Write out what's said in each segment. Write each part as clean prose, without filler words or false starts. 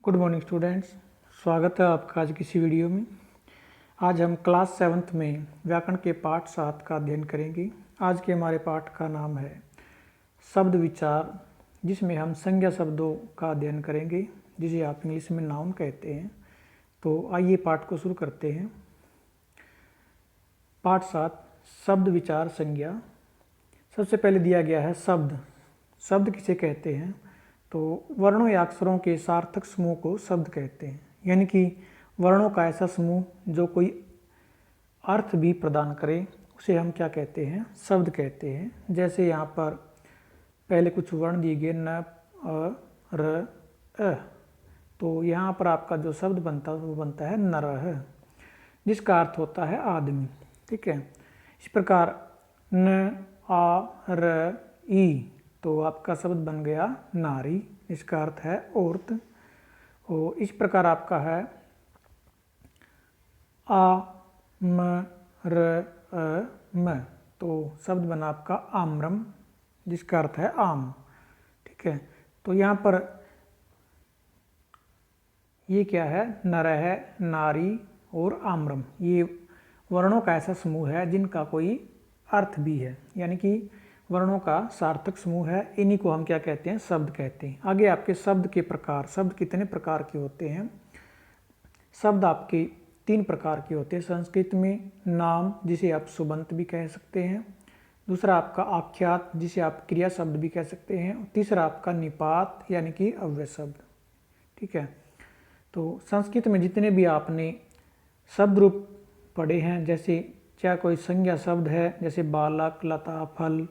Good morning students, स्वागत है आपका आज की इसी वीडियो में। आज हम क्लास 7th में व्याकरण के पाठ 7 का अध्ययन करेंगे। आज के हमारे पाठ का नाम है शब्द विचार, जिसमें हम संज्ञा शब्दों का अध्ययन करेंगे, जिसे आप इंग्लिश में नाउन कहते हैं। तो आइए पाठ को शुरू करते हैं। पाठ 7 शब्द विचार संज्ञा। सबसे पहले दिया गया है शब्द। शब्द किसे कहते हैं? तो वर्णों या अक्षरों के सार्थक समूह को शब्द कहते हैं, यानी कि वर्णों का ऐसा समूह जो कोई अर्थ भी प्रदान करे, उसे हम क्या कहते हैं? शब्द कहते हैं। जैसे यहाँ पर पहले कुछ वर्ण दिए गए न, अ, र, अ। तो यहाँ पर आपका जो शब्द बनता है वो बनता है नरः, जिसका अर्थ होता है आदमी। ठीक है। इस प्रकार न, आ, र, ई, तो आपका शब्द बन गया नारी, इसका अर्थ है औरत। और इस प्रकार आपका है आ, म, र, अ, म, तो शब्द बना आपका आम्रम, जिसका अर्थ है आम। ठीक है। तो यहाँ पर ये क्या है? नरः, नारी और आम्रम, ये वर्णों का ऐसा समूह है जिनका कोई अर्थ भी है, यानी कि वर्णों का सार्थक समूह है। इन्हीं को हम क्या कहते हैं? शब्द कहते हैं। आगे आपके शब्द के प्रकार। शब्द कितने प्रकार के होते हैं? शब्द आपके 3 प्रकार के होते हैं संस्कृत में। नाम, जिसे आप सुबंत भी कह सकते हैं। दूसरा आपका आख्यात, जिसे आप क्रिया शब्द भी कह सकते हैं। तीसरा आपका निपात, यानी कि अव्यय शब्द। ठीक है। तो संस्कृत में जितने भी आपने शब्द रूप पढ़े हैं, जैसे चाहे कोई संज्ञा शब्द है, जैसे बालक, लता, फल,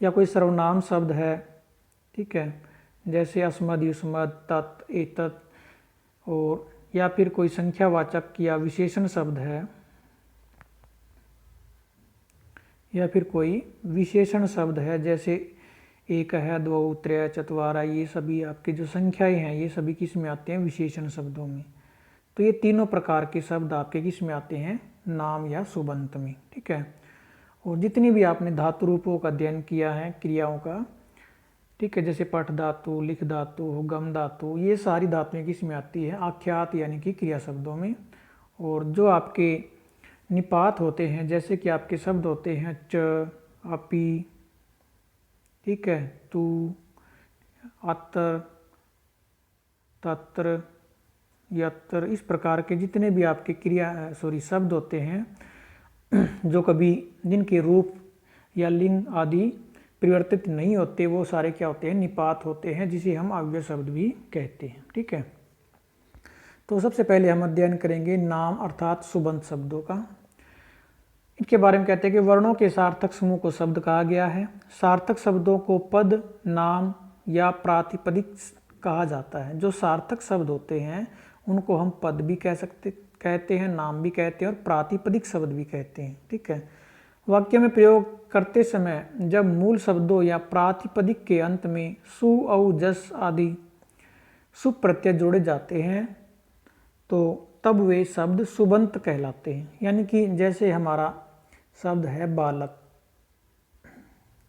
या कोई सर्वनाम शब्द है, ठीक है, जैसे अस्मद, युष्मद, तत्, एतत्, और या फिर कोई संख्यावाचक या विशेषण शब्द है, या फिर कोई विशेषण शब्द है, जैसे एक है, द्वौ, त्रय, चत्वारा, ये सभी आपके जो संख्याएं हैं, ये सभी किस में आते हैं? विशेषण शब्दों में। तो ये तीनों प्रकार के शब्द आपके किस में आते हैं? नाम या सुबंत में। ठीक है। और जितनी भी आपने धातु रूपों का अध्ययन किया है, क्रियाओं का, ठीक है, जैसे पठ धातु, लिख धातु, गम धातु, ये सारी धातुएं किस में आती है? आख्यात, यानी कि क्रिया शब्दों में। और जो आपके निपात होते हैं, जैसे कि आपके शब्द होते हैं च, अपि, ठीक है, तू, अत्र, तत्र, यत्र, इस प्रकार के जितने भी आपके शब्द होते हैं, जो कभी जिनके रूप या लिंग आदि परिवर्तित नहीं होते, वो सारे क्या होते हैं? निपात होते हैं, जिसे हम अव्यय शब्द भी कहते हैं। ठीक है। तो सबसे पहले हम अध्ययन करेंगे नाम अर्थात सुबंत शब्दों का। इनके बारे में कहते हैं कि वर्णों के सार्थक समूह को शब्द कहा गया है। सार्थक शब्दों को पद, नाम या प्रातिपदिक कहा जाता है। जो सार्थक शब्द होते हैं उनको हम पद भी कहते हैं, नाम भी कहते हैं, और प्रातिपदिक शब्द भी कहते हैं। ठीक है। वाक्य में प्रयोग करते समय जब मूल शब्दों या प्रातिपदिक के अंत में सु, औ, जस आदि सुप प्रत्यय जोड़े जाते हैं, तो तब वे शब्द सुबंत कहलाते हैं। यानी कि जैसे हमारा शब्द है बालक,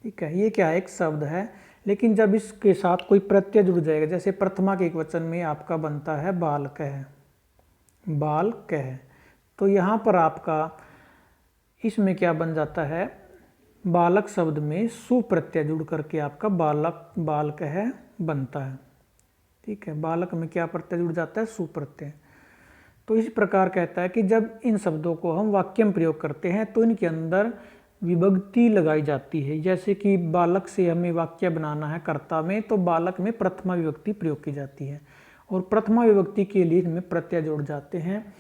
ठीक है, ये क्या है? एक शब्द है, लेकिन जब इसके साथ कोई प्रत्यय जुड़ जाएगा, जैसे प्रथमा के एकवचन में आपका बनता है बालकः, बालकः, तो यहाँ पर आपका इसमें क्या बन जाता है? बालक शब्द में सु प्रत्यय जुड़ करके आपका बालक, बालकः बनता है। ठीक है। बालक में क्या प्रत्यय जुड़ जाता है? सु प्रत्यय। तो इस प्रकार कहता है कि जब इन शब्दों को हम वाक्य में प्रयोग करते हैं तो इनके अंदर विभक्ति लगाई जाती है। जैसे कि बालक से हमें वाक्य बनाना है कर्ता में, तो बालक में प्रथमा विभक्ति प्रयोग की जाती है, और प्रथमा विभक्ति के लिए इनमें प्रत्यय जोड़ जाते हैं।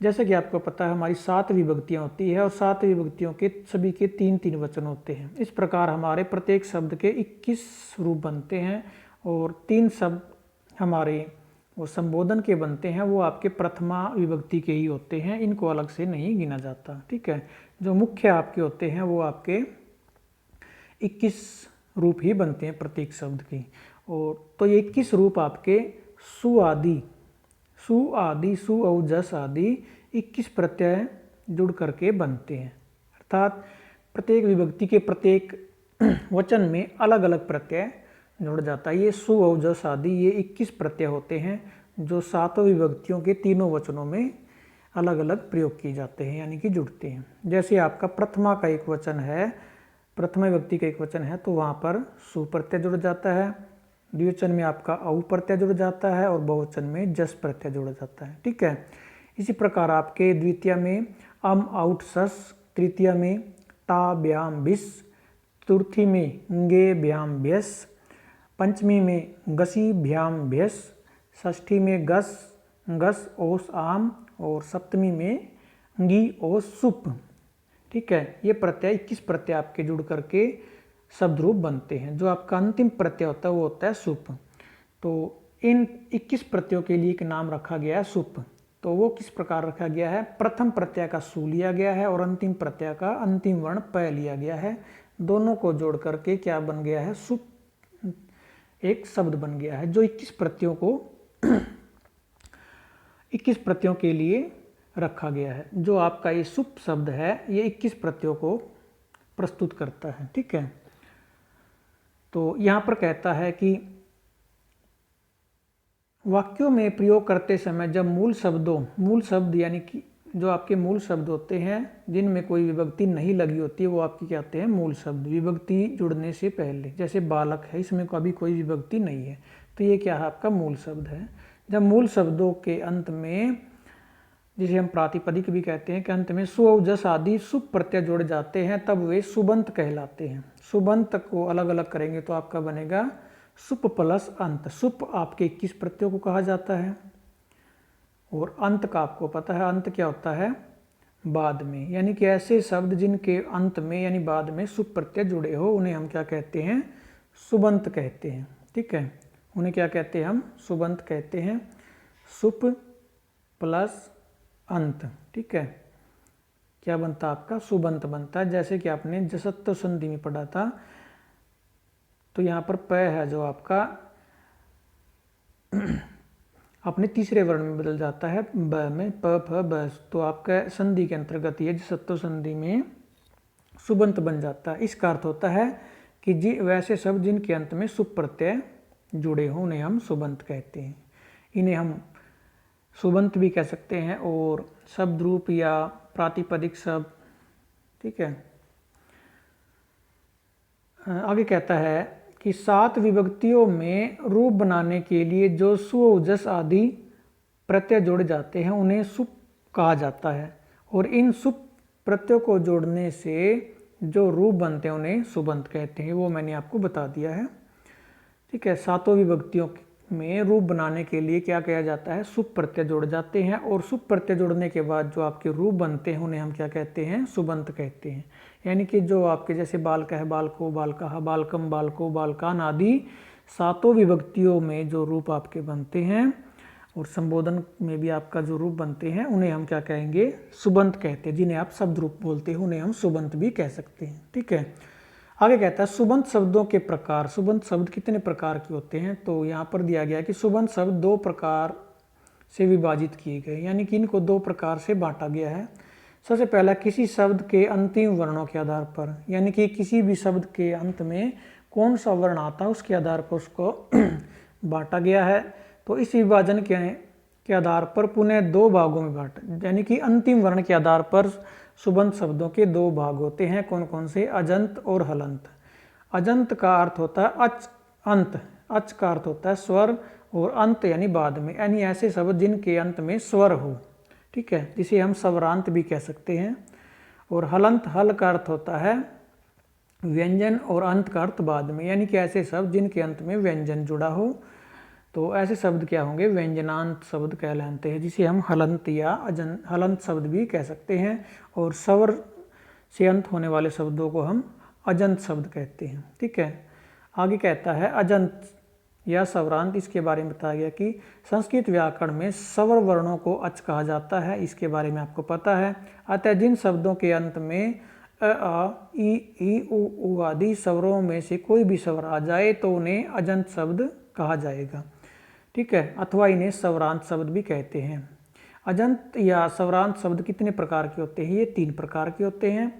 जैसे कि आपको पता है हमारी 7 विभक्तियाँ होती है, और 7 विभक्तियों के सभी के 3-3 वचन होते हैं। इस प्रकार हमारे प्रत्येक शब्द के 21 रूप बनते हैं, और 3 शब्द हमारे वो संबोधन के बनते हैं, वो आपके प्रथमा विभक्ति के ही होते हैं, इनको अलग से नहीं गिना जाता। ठीक है। जो मुख्य आपके होते हैं वो आपके 21 रूप ही बनते हैं प्रत्येक शब्द की। और तो ये 21 रूप आपके सु आदि, सु, औ, जस आदि 21 प्रत्यय जुड़ करके बनते हैं। अर्थात प्रत्येक विभक्ति के प्रत्येक वचन में अलग अलग प्रत्यय जुड़ जाता है। ये सु, औ, जस आदि ये 21 प्रत्यय होते हैं जो सातों विभक्तियों के तीनों वचनों में अलग अलग प्रयोग किए जाते हैं यानी कि जुड़ते हैं। जैसे आपका प्रथमा का एक वचन है, प्रथमा विभक्ति का एक वचन है तो वहाँ पर सु प्रत्यय जुड़ जाता है, द्विवचन में आपका औ प्रत्यय जुड़ जाता है और बहुवचन में जस प्रत्यय जुड़ जाता है। ठीक है। इसी प्रकार आपके द्वितीय में आउट सस, तृतीय में टा ब्याम बिस, चतुर्थी में गे ब्याम व्यस, पंचमी में गसी भ्याम भ्यस, षष्ठी में गस गस ओस आम और सप्तमी में गी ओस सुप। ठीक है। ये प्रत्यय 21 प्रत्यय आपके जुड़ करके शब्द रूप बनते हैं। जो आपका अंतिम प्रत्यय होता है वो होता है सुप। तो इन 21 प्रत्ययों के लिए एक नाम रखा गया है सुप। तो वो किस प्रकार रखा गया है, प्रथम प्रत्यय का सु लिया गया है और अंतिम प्रत्यय का अंतिम वर्ण प लिया गया है। दोनों को जोड़ करके क्या बन गया है, सुप एक शब्द बन गया है जो 21 प्रत्ययों को 21 प्रत्ययों के लिए रखा गया है। जो आपका ये सुप शब्द है ये 21 प्रत्ययों को प्रस्तुत करता है। ठीक है। तो यहाँ पर कहता है कि वाक्यों में प्रयोग करते समय जब मूल शब्द यानी कि जो आपके मूल शब्द होते हैं जिनमें कोई विभक्ति नहीं लगी होती है वो आपके क्या होते हैं, मूल शब्द। विभक्ति जुड़ने से पहले, जैसे बालक है इसमें कभी कोई विभक्ति नहीं है तो ये क्या है, आपका मूल शब्द है। जब मूल शब्दों के अंत में, जिसे हम प्रातिपदिक भी कहते हैं, कि अंत में सु और जस आदि सुप प्रत्यय जोड़ जाते हैं तब वे सुबंत कहलाते हैं। सुबंत को अलग अलग करेंगे तो आपका बनेगा सुप प्लस अंत। सुप आपके 21 प्रत्ययों को कहा जाता है और अंत का आपको पता है अंत क्या होता है, बाद में। यानी कि ऐसे शब्द जिनके अंत में यानी बाद में सुप प्रत्यय जुड़े हो उन्हें हम क्या कहते हैं, सुबंत कहते हैं। ठीक है। उन्हें क्या कहते हैं हम, सुबंत कहते हैं। सुप प्लस अंत। ठीक है। क्या बनता है आपका, सुबंत बनता है। जैसे कि आपने जसत्व संधि में पढ़ा था तो यहाँ पर प है जो आपका अपने तीसरे वर्ण में बदल जाता है ब में, प फ ब। तो आपका संधि के अंतर्गत ये जसत्व संधि में सुबंत बन जाता है। इसका अर्थ होता है कि वैसे शब्द जिनके अंत में सुप प्रत्यय जुड़े हों उन्हें हम सुबंत कहते हैं। इन्हें हम सुबंत भी कह सकते हैं और शब्द रूप या प्रातिपदिक शब्द। ठीक है। आगे कहता है कि 7 विभक्तियों में रूप बनाने के लिए जो सु और जस आदि प्रत्यय जोड़े जाते हैं उन्हें सुप कहा जाता है और इन सुप प्रत्ययों को जोड़ने से जो रूप बनते हैं उन्हें सुबंत कहते हैं। वो मैंने आपको बता दिया है। ठीक है। 7 विभक्तियों में रूप बनाने के लिए क्या किया जाता है, सुप प्रत्यय जोड़ जाते हैं और सुप प्रत्यय जोड़ने के बाद जो आपके रूप बनते हैं उन्हें हम क्या कहते हैं, सुबंत कहते हैं। यानी कि जो आपके जैसे बालक है, बालको, बालका, बालकम, बालको, बालकान आदि 7 विभक्तियों में जो रूप आपके बनते हैं और संबोधन में भी आपका जो रूप बनते हैं उन्हें हम क्या कहेंगे, सुबंत कहते हैं। जिन्हें आप शब्द रूप बोलते हैं उन्हें हम सुबंत भी कह सकते हैं। ठीक है। आगे कहता है सुबंत शब्दों के प्रकार। सुबंत शब्द कितने प्रकार के होते हैं, तो यहाँ पर दिया गया कि सुबंत शब्द 2 प्रकार से विभाजित किए गए, यानी कि इनको 2 प्रकार से बांटा गया है। सबसे पहला, किसी शब्द के अंतिम वर्णों के आधार पर, यानी कि किसी भी शब्द के अंत में कौन सा वर्ण आता है उसके आधार पर उसको बांटा गया है। तो इस विभाजन के आधार पर पुनः 2 भागों में बांटा, यानी कि अंतिम वर्ण के आधार पर सुबंत शब्दों के 2 भाग होते हैं। कौन कौन से, अजंत और हलंत। अजंत का अर्थ होता है अच, अंत। अच का अर्थ होता है स्वर और अंत यानी बाद में, यानी ऐसे शब्द जिनके अंत में स्वर हो। ठीक है। जिसे हम स्वरांत भी कह सकते हैं। और हलंत, हल का अर्थ होता है व्यंजन और अंत का अर्थ बाद में, यानी कि ऐसे शब्द जिनके अंत में व्यंजन जुड़ा हो। तो ऐसे शब्द क्या होंगे, व्यंजनांत शब्द कहलाते हैं, जिसे हम हलंत या हलंत शब्द भी कह सकते हैं। और स्वर से अंत होने वाले शब्दों को हम अजंत शब्द कहते हैं। ठीक है। आगे कहता है अजंत या स्वरांत। इसके बारे में बताया गया कि संस्कृत व्याकरण में स्वर वर्णों को अच कहा जाता है। इसके बारे में आपको पता है। अतः जिन शब्दों के अंत में अ, आ, ई, उ आदि स्वरों में से कोई भी स्वर आ जाए तो उन्हें अजंत शब्द कहा जाएगा। ठीक है। अथवा इन्हें स्वरांत शब्द भी कहते हैं। अजंत या स्वरांत शब्द कितने प्रकार के होते हैं, ये 3 प्रकार के होते हैं।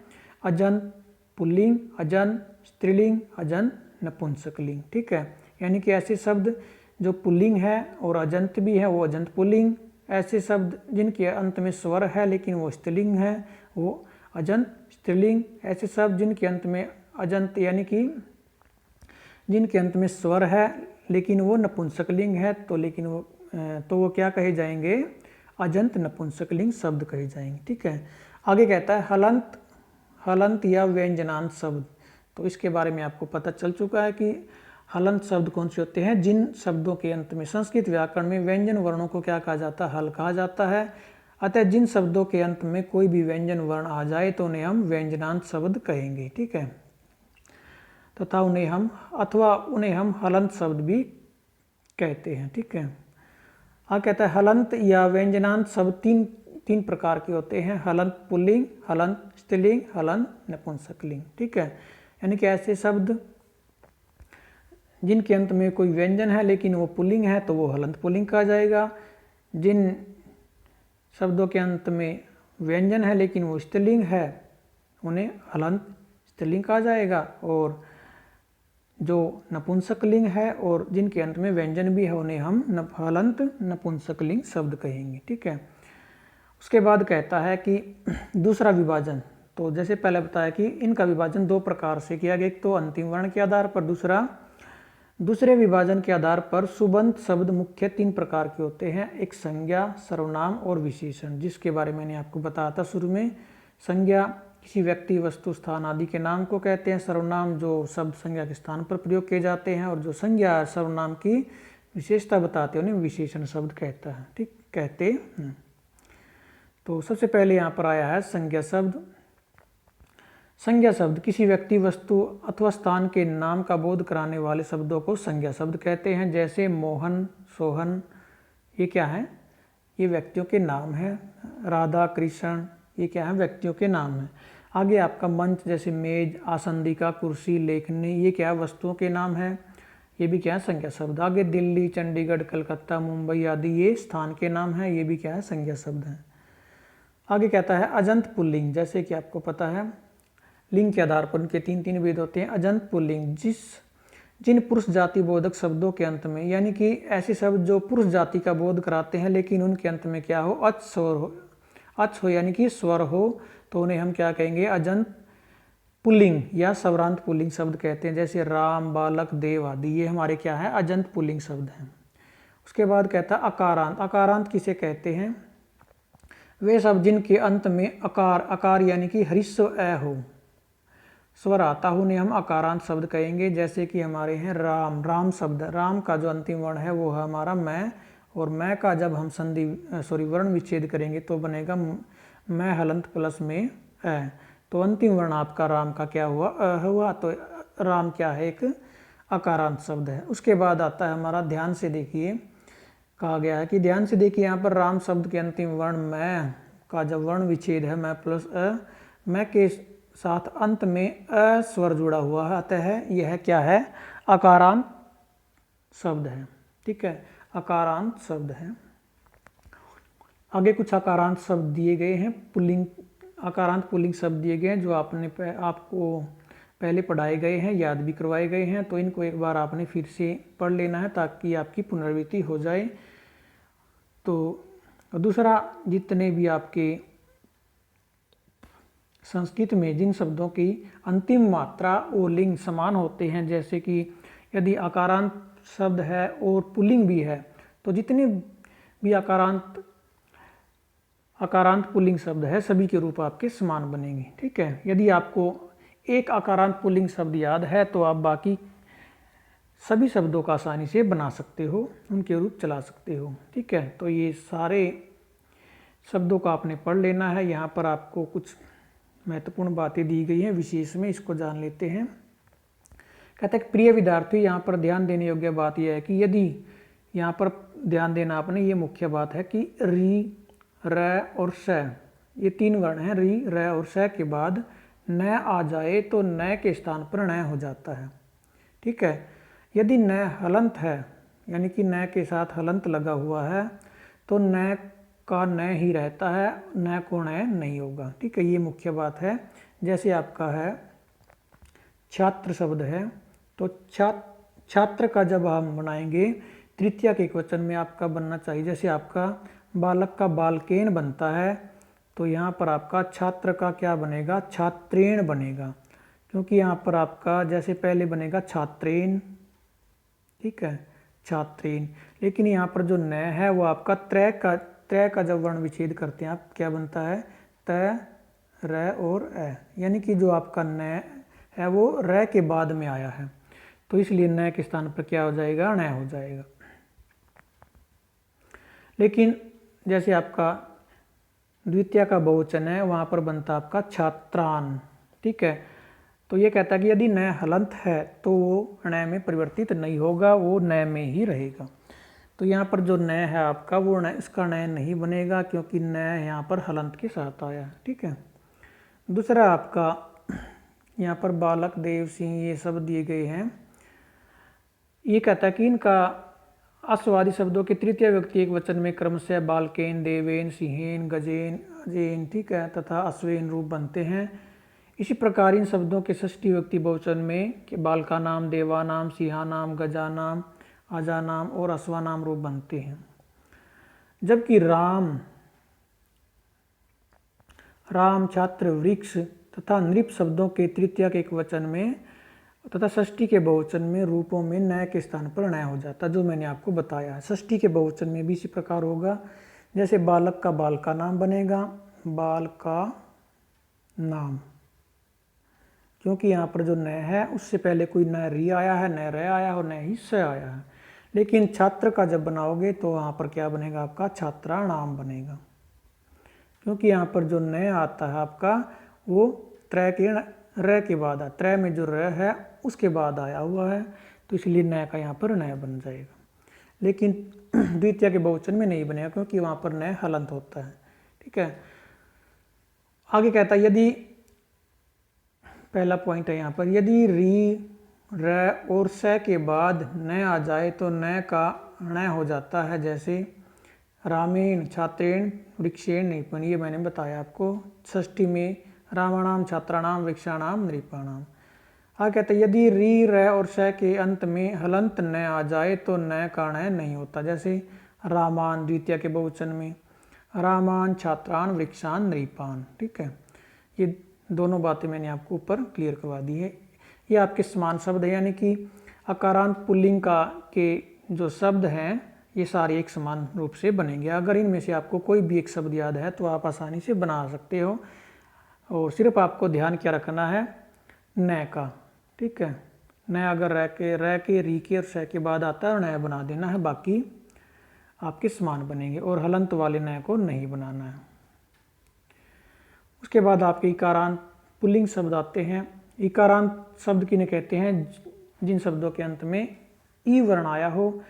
अजंत पुल्लिंग, अजंत स्त्रीलिंग, अजंत नपुंसकलिंग। ठीक है। यानी कि ऐसे शब्द जो पुल्लिंग है और अजंत भी है वो अजंत पुल्लिंग। ऐसे शब्द जिनके अंत में स्वर है लेकिन वो स्त्रीलिंग है वो अजंत स्त्रीलिंग। ऐसे शब्द जिनके अंत में अजंत यानी कि जिनके अंत में स्वर है लेकिन वो नपुंसकलिंग है तो वो क्या कहे जाएंगे, अजंत नपुंसकलिंग शब्द कहे जाएंगे। ठीक है, आगे कहता है हलंत, हलंत या व्यंजनांत शब्द। तो इसके बारे में आपको पता चल चुका है कि हलंत शब्द कौन से होते हैं, जिन शब्दों के अंत में संस्कृत व्याकरण में व्यंजन वर्णों को क्या कहा जाता है, हल कहा जाता है। अतः जिन शब्दों के अंत में कोई भी व्यंजन वर्ण आ जाए तो उन्हें हम व्यंजनांत शब्द कहेंगे। ठीक है, तथा उन्हें हम हलंत शब्द भी कहते हैं। ठीक है, कहता है हलंत या व्यंजनांत शब्द तीन प्रकार के होते हैं, हलंत पुल्लिंग, हलंत स्त्रीलिंग, हलंत नपुंसकलिंग। ठीक है, यानी कि ऐसे शब्द जिनके अंत में कोई व्यंजन है लेकिन वो पुल्लिंग है तो वो हलंत पुल्लिंग कहा जाएगा। जिन शब्दों के अंत में व्यंजन है लेकिन वो स्त्रीलिंग है उन्हें हलंत स्त्रीलिंग कहा जाएगा। और जो नपुंसकलिंग है और जिनके अंत में व्यंजन भी है उन्हें हम हलंत नपुंसकलिंग शब्द कहेंगे। ठीक है, उसके बाद कहता है कि दूसरा विभाजन। तो जैसे पहले बताया कि इनका विभाजन दो प्रकार से किया गया, एक तो अंतिम वर्ण के आधार पर, दूसरे विभाजन के आधार पर। सुबंत शब्द मुख्य तीन प्रकार के होते हैं, एक संज्ञा, सर्वनाम और विशेषण, जिसके बारे में मैंने आपको बताया था शुरू में। संज्ञा किसी व्यक्ति, वस्तु, स्थान आदि के नाम को कहते हैं, सर्वनाम जो शब्द संज्ञा के स्थान पर प्रयोग किए जाते हैं, और जो संज्ञा सर्वनाम की विशेषता बताते हैं उन्हें विशेषण शब्द कहते हैं। तो सबसे पहले यहाँ पर आया है संज्ञा शब्द। संज्ञा शब्द किसी व्यक्ति, वस्तु अथवा स्थान के नाम का बोध कराने वाले शब्दों को संज्ञा शब्द कहते हैं। जैसे मोहन, सोहन, ये क्या है, ये व्यक्तियों के नाम हैं। राधा, कृष्ण, ये क्या है, व्यक्तियों के नाम हैं। आगे आपका मंच, जैसे मेज, आसंदिका, कुर्सी, लेखनी, ये क्या है, वस्तुओं के नाम हैं, ये भी क्या है, संज्ञा शब्द। आगे दिल्ली, चंडीगढ़, कलकत्ता, मुंबई आदि ये स्थान के नाम हैं, ये भी क्या है, संज्ञा शब्द हैं। आगे कहता है अजंत पुल्लिंग। जैसे कि आपको पता है लिंग के आधार पर उनके तीन भेद होते हैं। अजंत पुल्लिंग जिन पुरुष जाति बोधक शब्दों के अंत में, यानी कि ऐसे शब्द जो पुरुष जाति का बोध कराते हैं लेकिन उनके अंत में क्या हो, अच हो यानी कि स्वर हो, तो उन्हें हम क्या कहेंगे, अजंत पुल्लिंग या स्वरांत पुल्लिंग शब्द कहते हैं। जैसे राम, बालक, देव आदि, ये हमारे क्या है, अजंत पुल्लिंग शब्द हैं। उसके बाद कहता है अकारांत। अकारांत किसे कहते हैं, वे शब्द जिनके अंत में अकार यानी कि ह्रस्व अ हो, स्वर आता हो, उन्हें हम अकारांत शब्द कहेंगे। जैसे कि हमारे हैं राम शब्द, राम का जो अंतिम वर्ण है वो है हमारा मैं, और मैं का जब हम वर्ण विच्छेद करेंगे तो बनेगा मैं हलंत प्लस में अ, तो अंतिम वर्ण आपका राम का क्या हुआ, हुआ, तो राम क्या है, एक अकारांत शब्द है। उसके बाद आता है हमारा, ध्यान से देखिए, कहा गया है कि ध्यान से देखिए, यहाँ पर राम शब्द के अंतिम वर्ण मैं का जब वर्ण विच्छेद है, मैं प्लस अ, मैं के साथ अंत में अ स्वर जुड़ा हुआ है, अतः यह क्या है, अकारांत शब्द है। ठीक है, अकारांत शब्द है। आगे कुछ अकारांत शब्द दिए गए हैं, पुल्लिंग, अकारांत पुल्लिंग शब्द दिए गए हैं जो आपको पहले पढ़ाए गए हैं, याद भी करवाए गए हैं। तो इनको एक बार आपने फिर से पढ़ लेना है ताकि आपकी पुनरावृत्ति हो जाए। तो दूसरा, जितने भी आपके संस्कृत में जिन शब्दों की अंतिम मात्रा और लिंग समान होते हैं, जैसे कि यदि अकारांत शब्द है और पुल्लिंग भी है, तो जितने भी अकारांत पुल्लिंग शब्द है सभी के रूप आपके समान बनेंगे। ठीक है, यदि आपको एक अकारांत पुल्लिंग शब्द याद है तो आप बाकी सभी शब्दों का आसानी से बना सकते हो, उनके रूप चला सकते हो। ठीक है, तो ये सारे शब्दों का आपने पढ़ लेना है। यहाँ पर आपको कुछ महत्वपूर्ण बातें दी गई हैं विशेष में, इसको जान लेते हैं। कहते हैं प्रिय विद्यार्थी, यहाँ पर ध्यान देने योग्य बात यह है कि यदि यहाँ पर ध्यान देना आपने, ये मुख्य बात है कि री, र और स, ये तीन वर्ण हैं, री, र और स के बाद न आ जाए तो न के स्थान पर न हो जाता है। ठीक है, यदि न हलंत है यानी कि न के साथ हलंत लगा हुआ है तो न का न ही रहता है, न को न नहीं होगा। ठीक है, ये मुख्य बात है। जैसे आपका है छात्र शब्द है, तो छात्र का जब हम बनाएंगे तृतीया के एकवचन में आपका बनना चाहिए। जैसे आपका बालक का बालकेन बनता है, तो यहाँ पर आपका छात्र का क्या बनेगा, छात्रेण बनेगा, क्योंकि यहाँ पर आपका जैसे पहले बनेगा छात्रेन, ठीक है, छात्रेन। लेकिन यहाँ पर जो न है वो आपका त्रय का जब वर्ण विच्छेद करते हैं आप, क्या बनता है, त, र और ए, यानी कि जो आपका न है वो र के बाद में आया है, तो इसलिए न के स्थान पर क्या हो जाएगा, न हो जाएगा। लेकिन जैसे आपका द्वितीय का बहुवचन है, वहाँ पर बनता आपका छात्रान, ठीक है। तो ये कहता है कि यदि न हलंत है तो वो न में परिवर्तित नहीं होगा, वो न में ही रहेगा। तो यहाँ पर जो न है आपका वो न, इसका न नहीं बनेगा, क्योंकि न यहाँ पर हलंत के साथ आया है, ठीक है। दूसरा आपका यहाँ पर बालक, देव, सिंह, ये सब दिए गए हैं। ये कहता है कि इनका आस्वादी शब्दों के तृतीय व्यक्ति एक वचन में क्रमशः बालकेन, देवेन, सिंहेन, गजेन, अजेन, ठीक है, तथा अश्वेन रूप बनते हैं। इसी प्रकार इन शब्दों के षष्ठी व्यक्ति बहुवचन में बालका नाम, देवा नाम, सिंहा नाम, गजा नाम, अजा नाम और अश्वा नाम रूप बनते हैं। जबकि राम, छात्र, वृक्ष तथा नृप शब्दों के तृतीय के एक वचन में तथा षष्ठी के बहुवचन में रूपों में न के स्थान पर न हो जाता, जो मैंने आपको बताया है। षष्ठी के बहुवचन में भी इसी प्रकार होगा, जैसे बालक का बालका नाम बनेगा, बाल का नाम, क्योंकि यहाँ पर जो न है उससे पहले कोई न री आया है, न र आया और न ही स आया है। लेकिन छात्र का जब बनाओगे तो वहाँ पर क्या बनेगा, आपका छात्रा नाम बनेगा, क्योंकि यहाँ पर जो न आता है आपका वो त्रय के र के बाद है, त्रय में जो र है उसके बाद आया हुआ है, तो इसलिए न का यहाँ पर न बन जाएगा। लेकिन द्वितीय के बहुवचन में नहीं बनेगा, क्योंकि वहाँ पर न हलंत होता है, ठीक है। आगे कहता है यदि, पहला पॉइंट है यहाँ पर, यदि री, र और स के बाद न आ जाए तो न का न हो जाता है, जैसे रामेण, छात्रेण, वृक्षेण, नृपण, ये मैंने बताया आपको। षष्ठी में रामाणाम, छात्राणाम, वृक्षाणाम, नृपाणाम। आगे कहते हैं यदि री, र और स के अंत में हलंत न आ जाए तो न का न नहीं होता, जैसे रामान द्वितीय के बहुवचन में रामान, छात्रान, वृक्षान, नृपान, ठीक है। ये दोनों बातें मैंने आपको ऊपर क्लियर करवा दी है। ये आपके समान शब्द है, यानी कि अकारांत पुल्लिंग का के जो शब्द हैं ये सारे एक समान रूप से बनेंगे। अगर इनमें से आपको कोई भी एक शब्द याद है तो आप आसानी से बना सकते हो, और सिर्फ आपको ध्यान क्या रखना है, न का, ठीक है। न अगर र के, री के और स के बाद आता है और न बना देना है, बाकी आपके समान बनेंगे, और हलंत वाले न को नहीं बनाना है। उसके बाद आपके इकारांत पुल्लिंग शब्द आते हैं। इकारांत शब्द किन्हें कहते हैं, जिन शब्दों के अंत में ई वर्ण आया हो,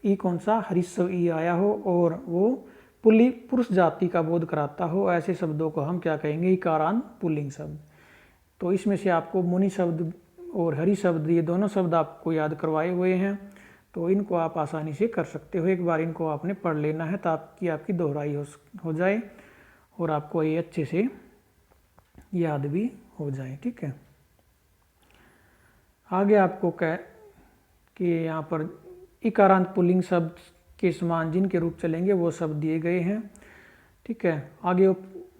ई कौन सा, हरिस्व ई आया हो, और वो पुरुष जाति का बोध कराता हो, ऐसे शब्दों को हम क्या कहेंगे, इकारांत पुल्लिंग शब्द। तो इसमें से आपको मुनि शब्द और हरि शब्द, ये दोनों शब्द आपको याद करवाए हुए हैं, तो इनको आप आसानी से कर सकते हो। एक बार इनको आपने पढ़ लेना है ताकि आपकी दोहराई हो जाए और आपको ये अच्छे से याद भी हो जाए, ठीक है। आगे आपको कह कि यहाँ पर इकारांत पुल्लिंग शब्द के समान जिनके रूप चलेंगे वो शब्द दिए गए हैं, ठीक है। आगे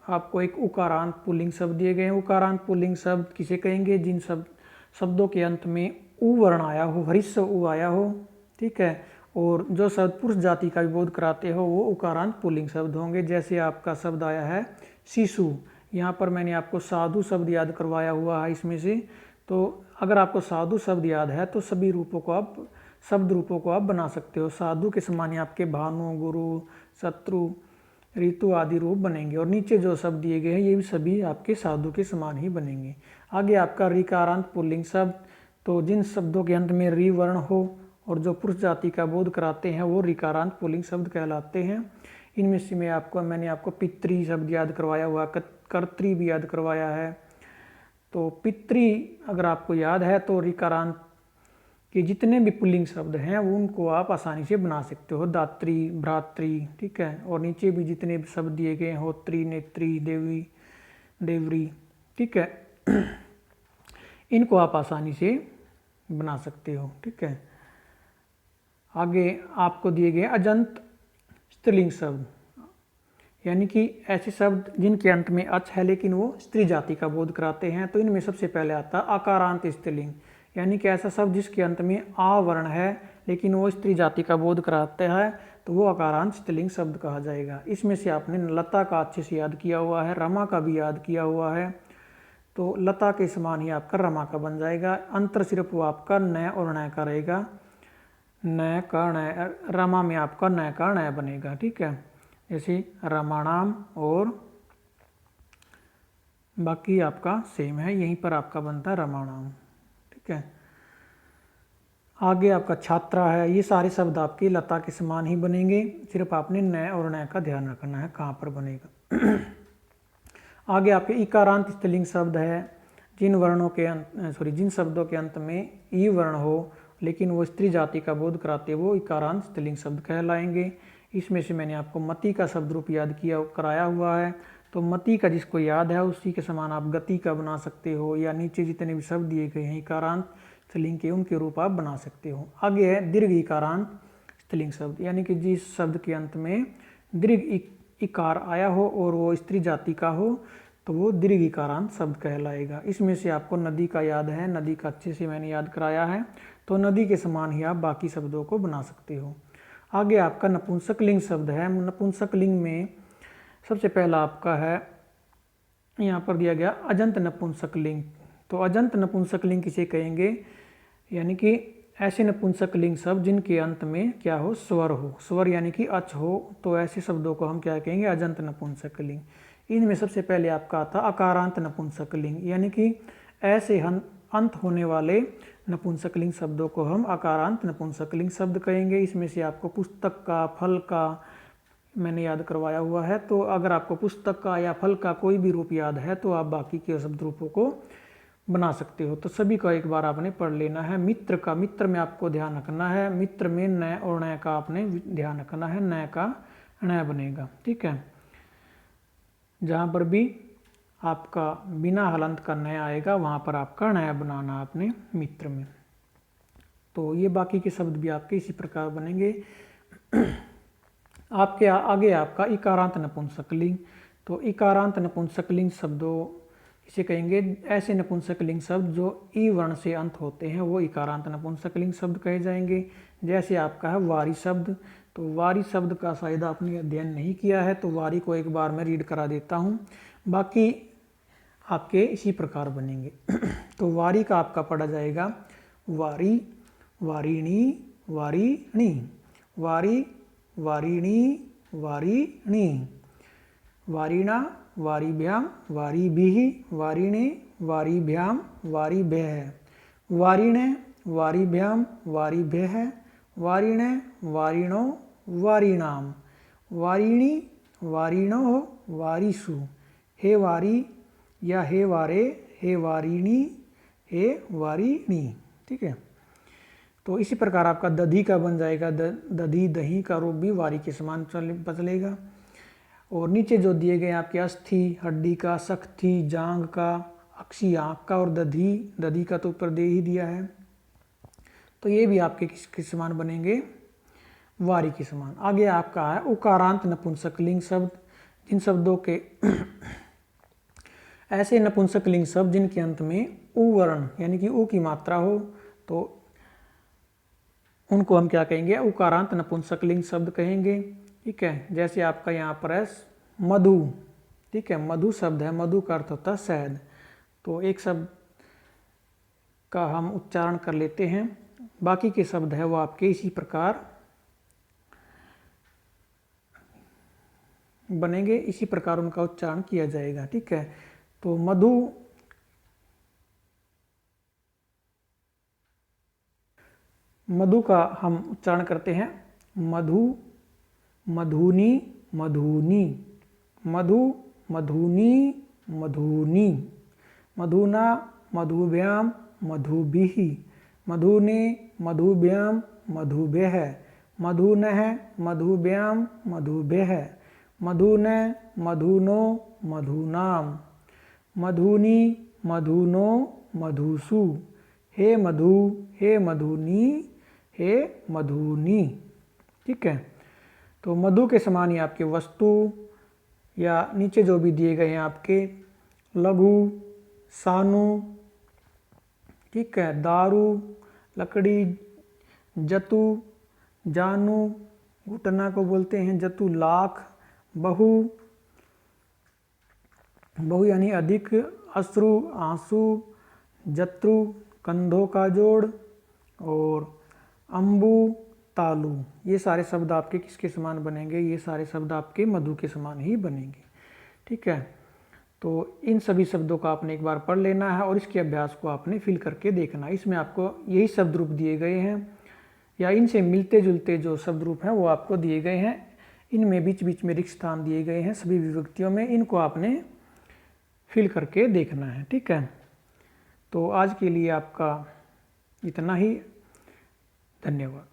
आपको एक उकारांत पुल्लिंग शब्द दिए गए हैं। उकारांत पुल्लिंग शब्द किसे कहेंगे, जिन शब्दों के अंत में उ वर्ण आया हो, हरिस्व उ आया हो, ठीक है, और जो शब्द पुरुष जाति का विबोध कराते हो वो उकारांत पुल्लिंग शब्द होंगे। जैसे आपका शब्द आया है शिशु, यहाँ पर मैंने आपको साधु शब्द याद करवाया हुआ है इसमें से। तो अगर आपको साधु शब्द याद है तो सभी रूपों को आप, शब्द रूपों को आप बना सकते हो। साधु के समान आपके भानु, गुरु, शत्रु, ऋतु आदि रूप बनेंगे, और नीचे जो शब्द दिए गए हैं ये भी सभी आपके साधु के समान ही बनेंगे। आगे आपका ऋकारांत पुल्लिंग शब्द, तो जिन शब्दों के अंत में रि वर्ण हो और जो पुरुष जाति का बोध कराते हैं वो ऋकारांत पुल्लिंग शब्द कहलाते हैं। इनमें से मैंने आपको पितृ शब्द याद करवाया हुआ, कर्तृ भी याद करवाया है। तो पितृ अगर आपको याद है तो ऋकारांत के जितने भी पुल्लिंग शब्द हैं उनको आप आसानी से बना सकते हो, दात्री, भ्रातृ, ठीक है। और नीचे भी जितने भी शब्द दिए गए हैं, होत्री, नेत्री, देवी, देवरी, ठीक है, इनको आप आसानी से बना सकते हो, ठीक है। आगे आपको दिए गए अजंत स्त्रीलिंग शब्द, यानी कि ऐसे शब्द जिनके अंत में अच है लेकिन वो स्त्री जाति का बोध कराते हैं। तो इनमें सबसे पहले आता है आकारांत स्त्रीलिंग, यानी कि ऐसा शब्द जिसके अंत में आ वर्ण है लेकिन वो स्त्री जाति का बोध कराता है, तो वो आकारांत स्त्रीलिंग शब्द कहा जाएगा। इसमें से आपने लता का अच्छे से याद किया हुआ है, रमा का भी याद किया हुआ है, तो लता के समान ही आपका रमा का बन जाएगा। अंतर सिर्फ वो आपका न और न का रहेगा, न का न, रमा में आपका न का न बनेगा, ठीक है। जैसे रमाणाम और बाकी आपका सेम है, यहीं पर आपका बनता है रमाणाम, ठीक है। आगे आपका छात्रा है, ये सारे शब्द आपके लता के समान ही बनेंगे, सिर्फ आपने न और न का ध्यान रखना है कहाँ पर बनेगा। आगे आपके इकारांत स्त्रीलिंग शब्द है, जिन वर्णों के जिन शब्दों के अंत में ई वर्ण हो लेकिन वो स्त्री जाति का बोध कराते वो इकारांत स्त्रीलिंग शब्द कहलाएंगे। इसमें से मैंने आपको मति का शब्द रूप याद कराया हुआ है, तो मति का जिसको याद है उसी के समान आप गति का बना सकते हो, या नीचे जितने भी शब्द दिए गए हैं इकारांत स्त्रीलिंग के उनके रूप आप बना सकते हो। आगे है दीर्घ इकारांत स्त्रीलिंग शब्द, यानी कि जिस शब्द के अंत में दीर्घ इकार आया हो और वो स्त्री जाति का हो तो वो दीर्घ इकारांत शब्द कहलाएगा। इसमें से आपको नदी का याद है, नदी का अच्छे से मैंने याद कराया है, तो नदी के समान ही आप बाकी शब्दों को बना सकते हो। आगे आपका नपुंसकलिंग शब्द है, नपुंसकलिंग में सबसे पहला आपका है यहाँ पर दिया गया अजंत नपुंसकलिंग। तो अजंत नपुंसकलिंग किसे कहेंगे, यानी कि ऐसे नपुंसकलिंग शब्द जिनके अंत में क्या हो, स्वर हो, स्वर यानी कि अच हो, तो ऐसे शब्दों को हम क्या कहेंगे, अजंत नपुंसकलिंग। इनमें सबसे पहले आपका आता अकारांत नपुंसकलिंग, यानी कि ऐसे अंत होने वाले नपुंसकलिंग शब्दों को हम अकारांत नपुंसकलिंग शब्द कहेंगे। इसमें से आपको पुस्तक का, फल का मैंने याद करवाया हुआ है, तो अगर आपको पुस्तक का या फल का कोई भी रूप याद है तो आप बाकी के शब्द रूपों को बना सकते हो। तो सभी का एक बार आपने पढ़ लेना है। मित्र का, मित्र में आपको ध्यान रखना है, मित्र में न और न का आपने ध्यान रखना है, न का न बनेगा, ठीक है। जहाँ पर भी आपका बिना हलंत का न आएगा वहाँ पर आपका न बनाना आपने मित्र में। तो ये बाकी के शब्द भी आपके इसी प्रकार बनेंगे। आपके आगे आपका इकारांत नपुंसकलिंग। तो इकारांत नपुंसकलिंग शब्दों इसे कहेंगे, ऐसे नपुंसकलिंग शब्द जो ई वर्ण से अंत होते हैं वो इकारांत नपुंसकलिंग शब्द कहे जाएंगे। जैसे आपका है वारी शब्द, तो वारी शब्द का शायद आपने अध्ययन नहीं किया है, तो वारी को एक बार मैं रीड करा देता हूँ, बाकी आपके इसी प्रकार बनेंगे। तो वारी का आपका पढ़ा जाएगा वारी, वारिणी, वारिणी, वारी, वारिणी, वारिणी, वारिणा, वारिभ्याम, वारिभिः, वारिणे, वारिभ्याम, वारिभ्यः, वारिणे, वारिभ्याम, वारिभ्यः, वारिणे, वारिणो, वारिणाम, वारिणी, वारिणो, वारिषु, हे वारी या हे वारे, हे वारिणी, हे वारिणी, ठीक है। तो इसी प्रकार आपका दधी का बन जाएगा, दधी, दही का रूप भी वारी के समान बदलेगा। और नीचे जो दिए गए आपके अस्थि, हड्डी का, सख्ती, जांग का, अक्षी, आँख का और दधी, दधी का तो ऊपर दे ही दिया है, तो ये भी आपके किसके समान बनेंगे, वारी के समान। आगे आपका है उकारांत नपुंसकलिंग शब्द, जिन शब्दों के ऐसे नपुंसकलिंग शब्द जिनके अंत में उ वर्ण यानी कि उ की मात्रा हो, तो उनको हम क्या कहेंगे, उकारांत नपुंसकलिंग शब्द कहेंगे, ठीक है। जैसे आपका यहाँ पर है मधु, ठीक है, मधु शब्द है, मधु का अर्थ होता है शहद। तो एक शब्द का हम उच्चारण कर लेते हैं, बाकी के शब्द है वो आपके इसी प्रकार बनेंगे, इसी प्रकार उनका उच्चारण किया जाएगा, ठीक है। तो मधु, मधु का हम उच्चारण करते हैं मधु, मधुनी, मधुनी, मधु, मधुनी, मधुनी, मधुना, मधुभ्याम, मधुभिः, मधुने, मधुभ्याम, मधुभ्यः, मधुनः, मधुभ्याम, मधुभ्यः, मधुने, मधुनो, मधुनाम, मधुनी, मधुनो, मधुसु, हे मधु, हे मधुनी, हे मधुनी। ठीक है, तो मधु के समान ही आपके वस्तु या नीचे जो भी दिए गए हैं आपके लघु, सानु, ठीक है, दारू, लकड़ी, जतु, जानू, घुटना को बोलते हैं जतु, लाख, बहु, बहु यानी अधिक, अश्रु आंसू, जत्रु कंधों का जोड़, और अंबु तालु, ये सारे शब्द आपके किसके समान बनेंगे? ये सारे शब्द आपके मधु के समान ही बनेंगे। ठीक है, तो इन सभी शब्दों को आपने एक बार पढ़ लेना है और इसके अभ्यास को आपने फिल करके देखना है। इसमें आपको यही शब्द रूप दिए गए हैं या इनसे मिलते जुलते जो शब्द रूप हैं वो आपको दिए गए हैं। इनमें बीच बीच में रिक्त स्थान दिए गए हैं सभी विभक्तियों में, इनको आपने फिल करके देखना है। ठीक है, तो आज के लिए आपका इतना ही, धन्यवाद।